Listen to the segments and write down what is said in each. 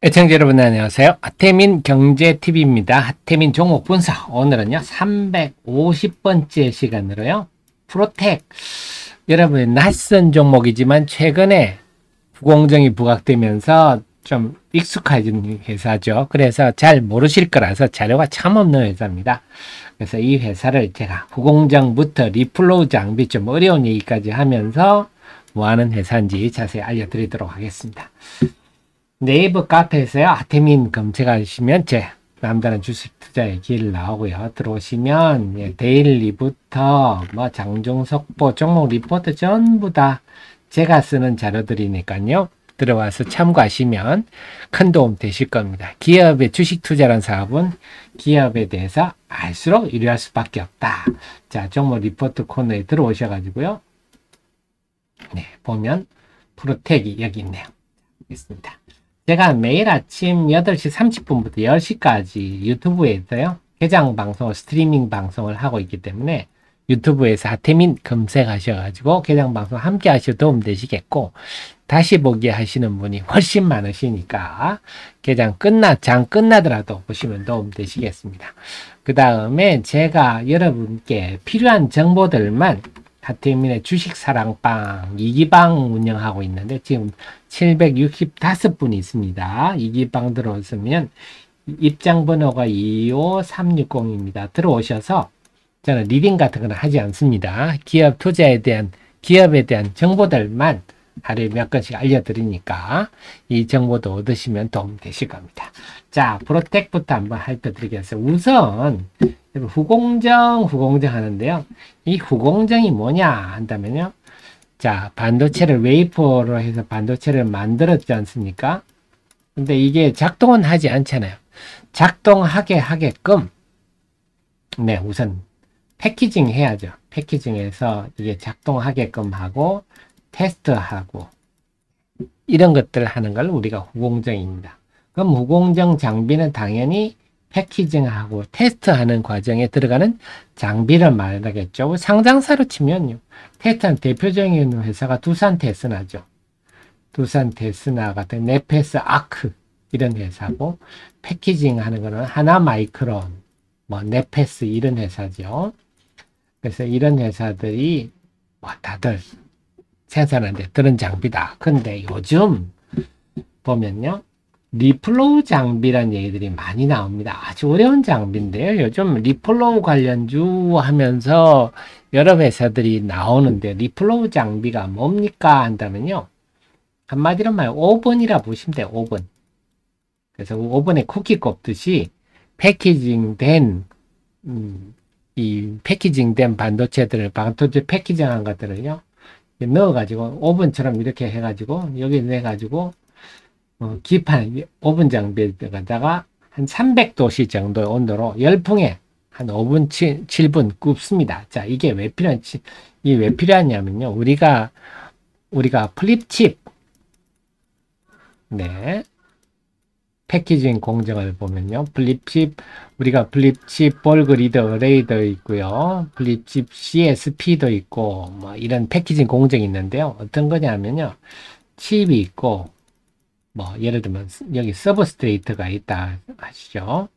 애청자 여러분 안녕하세요. 하태민 경제TV입니다. 하태민 종목 분석. 오늘은요 350번째 시간으로요 프로텍, 여러분 낯선 종목이지만 최근에 부공정이 부각되면서 좀 익숙해진 회사죠. 그래서 잘 모르실 거라서 자료가 참 없는 회사입니다. 그래서 이 회사를 제가 부공정부터 리플로우 장비, 좀 어려운 얘기까지 하면서 뭐 하는 회사인지 자세히 알려드리도록 하겠습니다. 네이버 카페에서요 하태민 검색하시면 제 남다른 주식 투자의 길 나오고요, 들어오시면 데일리부터 뭐 장중 속보, 종목 리포트 전부 다 제가 쓰는 자료들이니까요, 들어와서 참고하시면 큰 도움 되실 겁니다. 기업의 주식 투자라는 사업은 기업에 대해서 알수록 유리할 수밖에 없다. 자, 종목 리포트 코너에 들어오셔가지고요, 보면 프로텍이 여기 있네요. 있습니다. 제가 매일 아침 8시 30분부터 10시까지 유튜브에서요 개장 방송, 스트리밍 방송을 하고 있기 때문에 유튜브에서 하태민 검색하셔가지고 개장 방송 함께 하셔도 도움 되시겠고, 다시 보기 하시는 분이 훨씬 많으시니까 장 끝나더라도 보시면 도움 되시겠습니다. 그 다음에 제가 여러분께 필요한 정보들만 하태민의 주식사랑방 2기방 운영하고 있는데 지금 765분이 있습니다. 2기방 들어오시면 입장번호가 25360입니다. 들어오셔서, 저는 리딩 같은 건 하지 않습니다. 기업 투자에 대한, 기업에 대한 정보들만 하루에 몇 건씩 알려드리니까 이 정보도 얻으시면 도움 되실 겁니다. 자, 프로텍부터 한번 살펴드리겠습니다. 우선 후공정 하는데요. 이 후공정이 뭐냐 한다면요, 자, 반도체를 웨이퍼로 해서 반도체를 만들었지 않습니까? 근데 이게 작동은 하지 않잖아요. 작동하게 하게끔 우선 패키징 해야죠. 패키징해서 이게 작동하게끔 하고 테스트하고 이런 것들을 하는 걸 우리가 후공정입니다. 그럼 후공정 장비는 당연히 패키징하고 테스트하는 과정에 들어가는 장비를 말하겠죠. 상장사로 치면요, 테스트한 대표적인 회사가 두산 테스나죠. 두산 테스나 같은 네페스 아크 이런 회사고, 패키징 하는 거는 하나 마이크론, 뭐 네페스 이런 회사죠. 그래서 이런 회사들이 다들 생산하는데 들은 장비다. 근데 요즘 보면요, 리플로우 장비라는 얘기들이 많이 나옵니다. 아주 어려운 장비인데요. 요즘 리플로우 관련주 하면서 여러 회사들이 나오는데, 리플로우 장비가 뭡니까 한다면요, 한마디로 말 오븐이라 보시면 돼요. 오븐. 그래서 오븐에 쿠키 굽듯이 패키징된 이 패키징된 반도체 패키징한 것들을요 넣어가지고 오븐처럼 이렇게 해가지고 여기 내가지고 기판 오븐 장비에다가 한 300도씨 정도의 온도로 열풍에 한 5분 7분 굽습니다. 자, 이게 왜 필요하냐면요, 우리가 플립칩 패키징 공정을 보면요, 우리가 플립칩 볼그리더 어레이도 있고요, 플립칩 CSP도 있고, 뭐 이런 패키징 공정이 있는데요. 어떤 거냐면요, 칩이 있고, 뭐 예를 들면 여기 서브스트레이트가 있다 하시죠.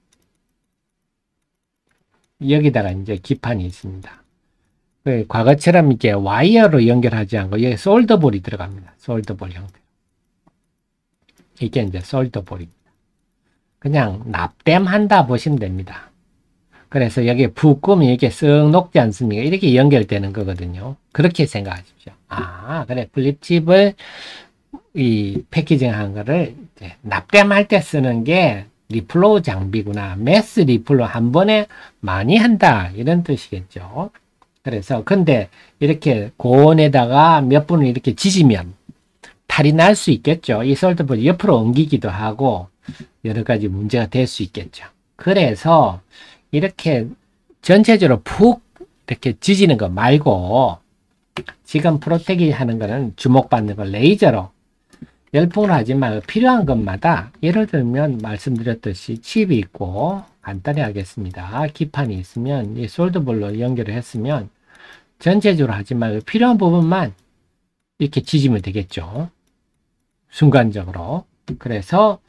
여기다가 이제 기판이 있습니다. 과거처럼 이렇게 와이어로 연결하지 않고 여기 솔더볼이 들어갑니다. 솔더볼 형태. 이게 이제 솔더볼입니다. 그냥 납땜한다 보시면 됩니다. 그래서 여기에 붓으면 이렇게 쓱 녹지 않습니까? 이렇게 연결되는 거거든요. 그렇게 생각하십시오. 아, 그래. 플립칩을 이 패키징 한 거를 납땜할 때 쓰는 게 리플로우 장비구나. 매스 리플로우 한 번에 많이 한다. 이런 뜻이겠죠. 그래서 근데 이렇게 고온에다가 몇 분을 이렇게 지지면 탈이 날 수 있겠죠. 이 솔더볼 옆으로 옮기기도 하고 여러 가지 문제가 될 수 있겠죠. 그래서 이렇게 전체적으로 푹 이렇게 지지는 거 말고, 지금 프로텍이 하는 거는 주목받는 거 레이저로 열풍으로 하지 말고 필요한 것마다, 예를 들면 말씀드렸듯이 칩이 있고, 간단히 하겠습니다. 기판이 있으면 이 솔더볼로 연결을 했으면 전체적으로 하지 말고 필요한 부분만 이렇게 지지면 되겠죠. 순간적으로. 그래서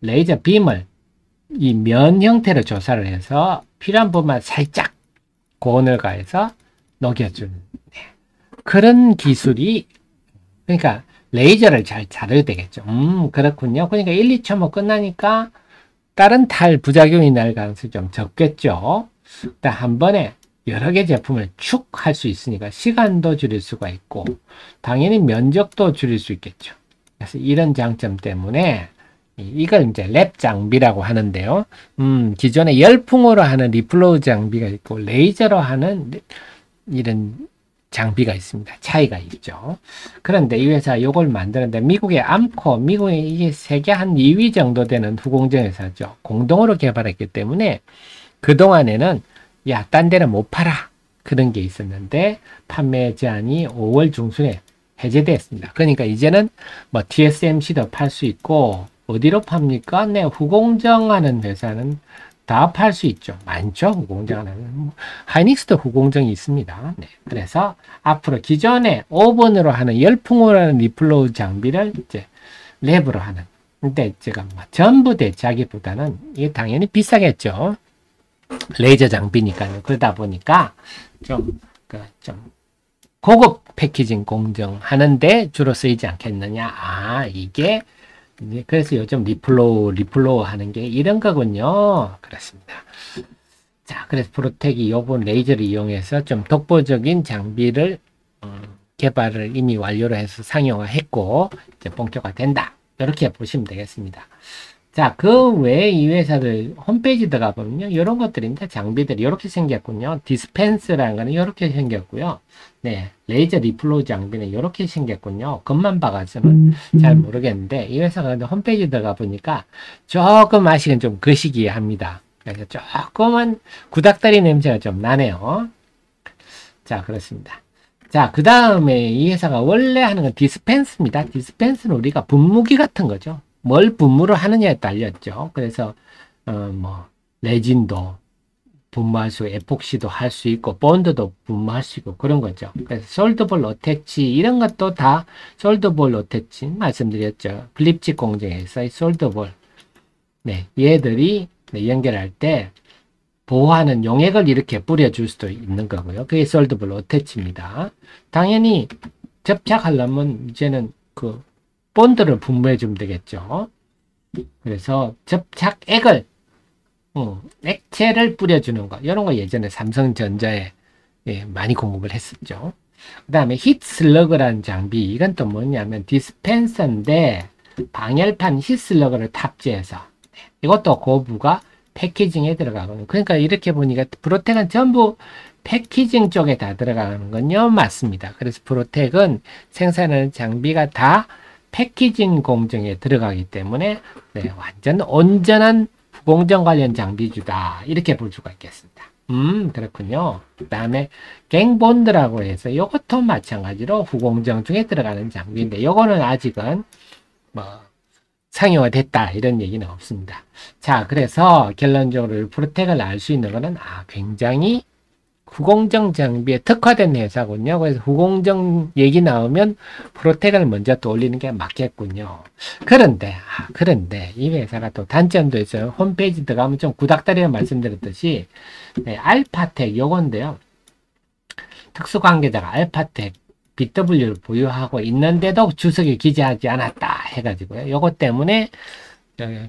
레이저 빔을 이 면 형태로 조사를 해서 필요한 부분만 살짝 고온을 가해서 녹여주는 그런 기술이, 그러니까 레이저를 잘 자르게 되겠죠. 그렇군요. 그러니까 1, 2초면 끝나니까 다른 탈 부작용이 날 가능성이 좀 적겠죠. 한 번에 여러 개 제품을 축 할 수 있으니까 시간도 줄일 수가 있고 당연히 면적도 줄일 수 있겠죠. 그래서 이런 장점 때문에 이걸 이제 랩 장비라고 하는데요. 기존에 열풍으로 하는 리플로우 장비가 있고 레이저로 하는 이런 장비가 있습니다. 차이가 있죠. 그런데 이 회사 이걸 만드는데 미국의 암코, 미국에 이게 세계 한 2위 정도 되는 후공정 회사죠. 공동으로 개발했기 때문에 그동안에는 야, 딴 데는 못 팔아. 그런 게 있었는데 판매 제한이 5월 중순에 해제됐습니다. 그러니까 이제는 뭐 TSMC도 팔 수 있고 어디로 팝니까? 네, 후공정하는 회사는 다 팔 수 있죠. 많죠. 후공정하는. 하이닉스도 후공정이 있습니다. 네, 그래서 앞으로 기존에 오븐으로 하는 열풍으로 하는 리플로우 장비를 이제 랩으로 하는. 근데 제가 뭐 전부 대체하기보다는 이게 당연히 비싸겠죠. 레이저 장비니까요. 그러다 보니까 좀 고급 패키징 공정하는데 주로 쓰이지 않겠느냐. 이게 그래서 요즘 리플로우 하는 게 이런 거군요. 그렇습니다. 자, 그래서 프로텍이 요번 레이저를 이용해서 좀 독보적인 장비를 개발을 이미 완료를 해서 상용화했고 이제 본격화된다. 이렇게 보시면 되겠습니다. 자, 그 외에 이 회사들 홈페이지 들어가 보면요. 이런 것들입니다. 장비들이 이렇게 생겼군요. 디스펜스라는 거는 이렇게 생겼고요. 네, 레이저 리플로우 장비는 이렇게 생겼군요. 겉만 봐가지고는 잘 모르겠는데 이 회사가 홈페이지 들어가 보니까 조금 아직은 좀 거시기합니다. 그래서 조금은 구닥다리 냄새가 좀 나네요. 자, 그렇습니다. 자, 그 다음에 이 회사가 원래 하는 건 디스펜스입니다. 디스펜스는 우리가 분무기 같은 거죠. 뭘 분무를 하느냐에 달렸죠. 그래서 뭐 레진도 분무할 수 있고 에폭시도 할 수 있고 본드도 분무할 수 있고 그런 거죠. 그래서 솔더볼 어태치 이런 것도 다 솔더볼 어태치 말씀드렸죠. 플립칩 공정에서 이 솔더볼 얘들이 연결할 때 보호하는 용액을 이렇게 뿌려줄 수도 있는 거고요. 그게 솔더볼 어태치입니다. 당연히 접착하려면 이제는 그 본드를 분무해 주면 되겠죠. 그래서 접착액을 액체를 뿌려주는 거 이런 거 예전에 삼성전자에 많이 공급을 했었죠. 그 다음에 히트슬러그라는 장비 이건 또 뭐냐면 디스펜서인데 방열판 히트슬러그를 탑재해서 이것도 고부가 패키징에 들어가거든요. 그러니까 이렇게 보니까 프로텍은 전부 패키징 쪽에 다 들어가는 건요 맞습니다. 그래서 프로텍은 생산하는 장비가 다 패키징 공정에 들어가기 때문에 완전 온전한 후공정 관련 장비주다 이렇게 볼 수가 있겠습니다. 그렇군요. 그 다음에 갱본드라고 해서 이것도 마찬가지로 후공정 중에 들어가는 장비인데 이거는 아직은 뭐 상용화 됐다 이런 얘기는 없습니다. 자, 그래서 결론적으로 프로텍을 알 수 있는 거는 굉장히 후공정 장비에 특화된 회사군요. 그래서 후공정 얘기 나오면 프로텍을 먼저 떠올리는 게 맞겠군요. 그런데 이 회사가 또 단점도 있어요. 홈페이지 들어가면 좀 구닥다리를 말씀드렸듯이 알파텍 요건데요. 특수관계자가 알파텍 BW를 보유하고 있는데도 주석에 기재하지 않았다 해가지고요. 요것 때문에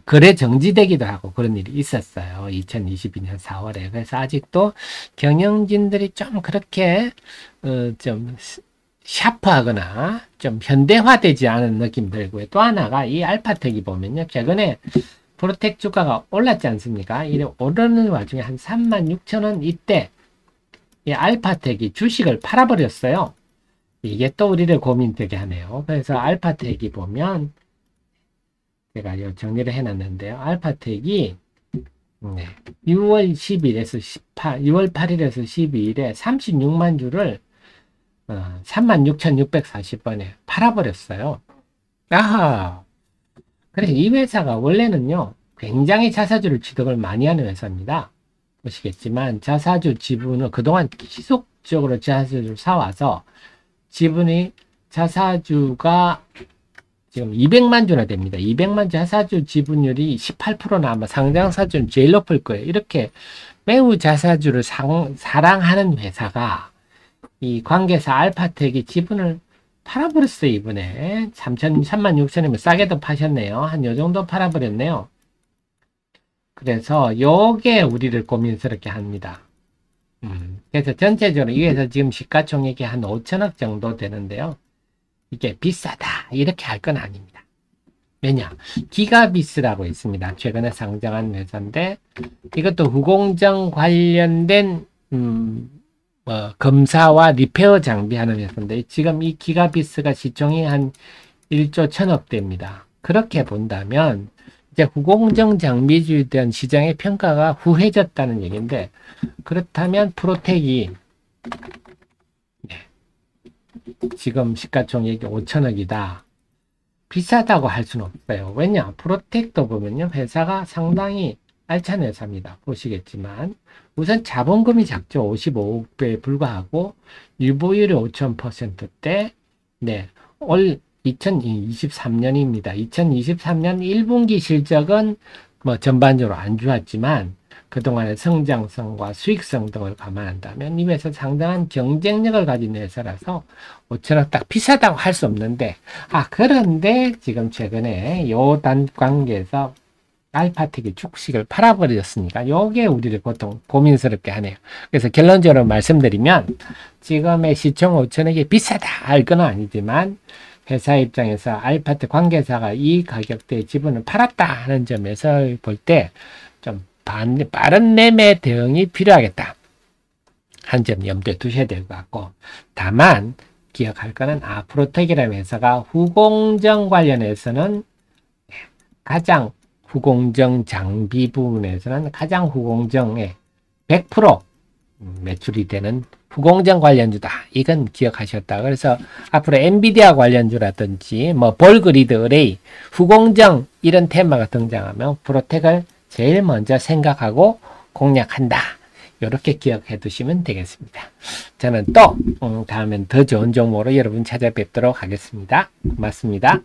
거래 정지되기도 하고 그런 일이 있었어요. 2022년 4월에. 그래서 아직도 경영진들이 좀 그렇게 좀 샤프하거나 좀 현대화되지 않은 느낌 들고요. 또 하나가 이 알파텍이 보면요. 최근에 프로텍 주가가 올랐지 않습니까? 이 오르는 와중에 한 36,000원 이때 이 알파텍이 주식을 팔아버렸어요. 이게 또 우리를 고민되게 하네요. 그래서 알파텍이 보면 제가 정리를 해놨는데요. 알파텍이 6월 10일에서 6월 8일에서 12일에 36만 주를 36,640원에 팔아버렸어요. 그래서 이 회사가 원래는요, 굉장히 자사주를 취득을 많이 하는 회사입니다. 보시겠지만, 자사주 지분을 그동안 지속적으로 자사주를 사와서 지분이 자사주가 지금 200만 주나 됩니다. 200만 자사주 지분율이 18%나 아마 상장사주는 제일 높을 거예요. 이렇게 매우 자사주를 사랑하는 회사가 이 관계사 알파텍이 지분을 팔아버렸어요. 이번에 36,000이면 싸게도 파셨네요. 한 요 정도 팔아버렸네요. 그래서 요게 우리를 고민스럽게 합니다. 그래서 전체적으로 이 회사 지금 시가총액이 한 5천억 정도 되는데요. 이게 비싸다 이렇게 할 건 아닙니다. 왜냐? 기가비스라고 있습니다. 최근에 상장한 회사인데 이것도 후공정 관련된 검사와 리페어 장비하는 회사인데 지금 이 기가비스가 시총이 한 1조 1천억대입니다. 그렇게 본다면 이제 후공정 장비주에 대한 시장의 평가가 후해졌다는 얘기인데 그렇다면 프로텍이 지금 시가총액이 5천억이다. 비싸다고 할 수는 없어요. 왜냐? 프로텍도 보면요. 회사가 상당히 알찬 회사입니다. 보시겠지만 우선 자본금이 작죠. 55억배에 불과하고 유보율이 5,000%대 네, 올 2023년입니다. 2023년 1분기 실적은 뭐 전반적으로 안 좋았지만 그동안의 성장성과 수익성 등을 감안한다면 이 회사 상당한 경쟁력을 가진 회사라서 5천억 딱 비싸다고 할 수 없는데 그런데 지금 최근에 요 관계에서 알파텍이 주식을 팔아버렸으니까 요게 우리를 보통 고민스럽게 하네요. 그래서 결론적으로 말씀드리면 지금의 시총 5천억이 비싸다 할 건 아니지만 회사 입장에서 알파텍 관계사가 이 가격대의 지분을 팔았다 하는 점에서 볼 때 좀 빠른 매매 대응이 필요하겠다. 한 점 염두에 두셔야 될 것 같고 다만 기억할 거는 프로텍이라는 회사가 후공정 관련해서는 가장 후공정 장비 부분에서는 가장 후공정의 100% 매출이 되는 후공정 관련주다. 이건 기억하셨다. 그래서 앞으로 엔비디아 관련주라든지 뭐 볼그리드 어레이, 후공정 이런 테마가 등장하면 프로텍을 제일 먼저 생각하고 공략한다. 이렇게 기억해 두시면 되겠습니다. 저는 또 다음엔 더 좋은 종목으로 여러분 찾아뵙도록 하겠습니다. 고맙습니다.